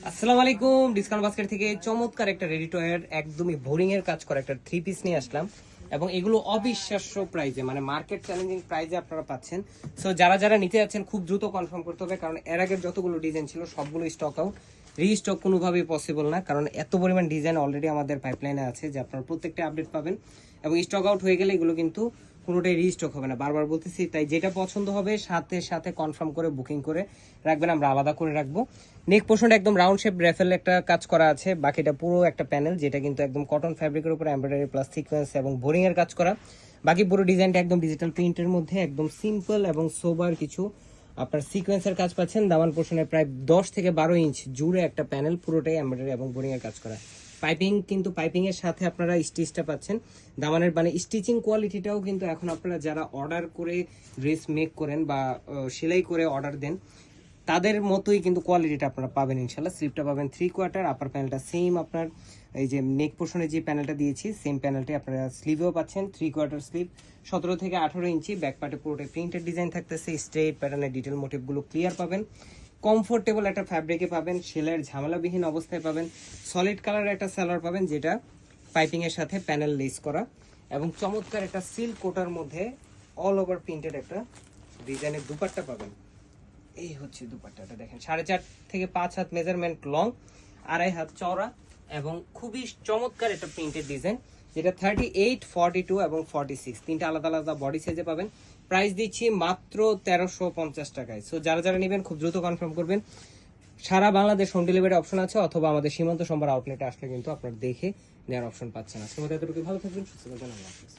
আসসালামু আলাইকুম। Discount basket থেকে চমৎকার একটা রেডি টু ওয়্যার একদমই বোরিং এর কাজ করা একটা 3 পিস নিয়ে আসলাম, এবং এগুলো অবিশ্বাস্য প্রাইজে, মানে মার্কেট চ্যালেঞ্জিং প্রাইজে আপনারা পাচ্ছেন। সো যারা যারা নিতে যাচ্ছেন খুব দ্রুত কনফার্ম করতে হবে, কারণ এর আগের যতগুলো ডিজাইন ছিল সবগুলো স্টক আউট। রিস্টক কোনোভাবেই পসিবল না, কারণ এত পরিমাণ ডিজাইন অলরেডি আমাদের পাইপলাইনে আছে যে আপনারা প্রত্যেকটা আপডেট পাবেন, এবং স্টক আউট হয়ে গেলে এগুলো কিন্তু কোনোটাই রিস্টক হবে না। বারবার বলতেছি, তাই যেটা পছন্দ হবে সাথে সাথে কনফার্ম করে বুকিং করে রাখবেন, আমরা আলাদা করে রাখবো। নেক পোর্শনটা একদম রাউন্ড শেপ রেফেল একটা কাজ করা আছে, বাকিটা পুরো একটা প্যানেল যেটা কিন্তু একদম কটন ফ্যাব্রিকের উপর এমব্রয়ডারি প্লাস সিকোয়েন্স এবং বোরিং এর কাজ করা। বাকি পুরো ডিজাইনটা একদম ডিজিটাল প্রিন্টের মধ্যে একদম সিম্পল এবং সোবার কিছু আপনার সিকোয়েন্সের কাজ পাচ্ছেন। দামান পোর্শনে প্রায় 10 থেকে 12 ইঞ্চ জুড়ে একটা প্যানেল, পুরোটাই এমব্রয়ডারি এবং বোরিং এর কাজ করা। পাইপিং কিন্তু পাইপিং এর সাথে আপনারা স্টিচটা পাচ্ছেন। দামানের মানে স্টিচিং কোয়ালিটিটাও কিন্তু এখন আপনারা যারা অর্ডার করে ড্রেস মেক করেন বা সেলাই করে অর্ডার দেন তাদের মতোই কিন্তু কোয়ালিটিটা আপনারা পাবেন ইনশাল্লাহ। স্লিপটা পাবেন 3/4, আপার প্যানেলটা সেম, আপনার এই যে নেক পোর্শনে যে প্যানেলটা দিয়েছি সেম প্যানেলটি আপনারা স্লিভেও পাচ্ছেন। 3/4 স্লিভ, 17 থেকে 18 ইঞ্চি। ব্যাক পার্টে পুরোটাই প্রিন্টেড ডিজাইন থাকতেছে, স্ট্রেট প্যাটার্নের ডিটেল মোটিভগুলো ক্লিয়ার পাবেন। কমফোর্টেবল একটা ফ্যাব্রিকে পাবেন, সেলাইয়ের ঝামেলাবিহীন অবস্থায় পাবেন। সলিড কালারের একটা সালোয়ার পাবেন যেটা পাইপিং এর সাথে প্যানেল লেস করা, এবং চমৎকার একটা সিল্ক কোটার মধ্যে অল ওভার প্রিন্টেড একটা ডিজাইনের দুপাট্টা পাবেন। এই হচ্ছে দুপাট্টাটা, দেখেন 4.5 থেকে 5 হাত মেজারমেন্ট লং, 2.5 হাত চওড়া, এবং খুবই চমৎকার একটা প্রিন্টেড ডিজাইন যেটা 38, 42 এবং 46 তিনটা আলাদা আলাদা বডি সাইজে পাবেন। প্রাইস দিচ্ছি মাত্র 1350 টাকায়। সো যারা যারা নেবেন খুব দ্রুত কনফার্ম করবেন। সারা বাংলাদেশ হোম ডেলিভারি অপশন আছে, অথবা আমাদের সীমান্ত সম্ভার আউটলেটে আসলে কিন্তু আপনারা দেখে নেওয়ার অপশন পাচ্ছেন। আজকের মতো এতটুকু, ভালো থাকবেন, সুস্থ থাকবেন, আল্লাহ হাফেজ।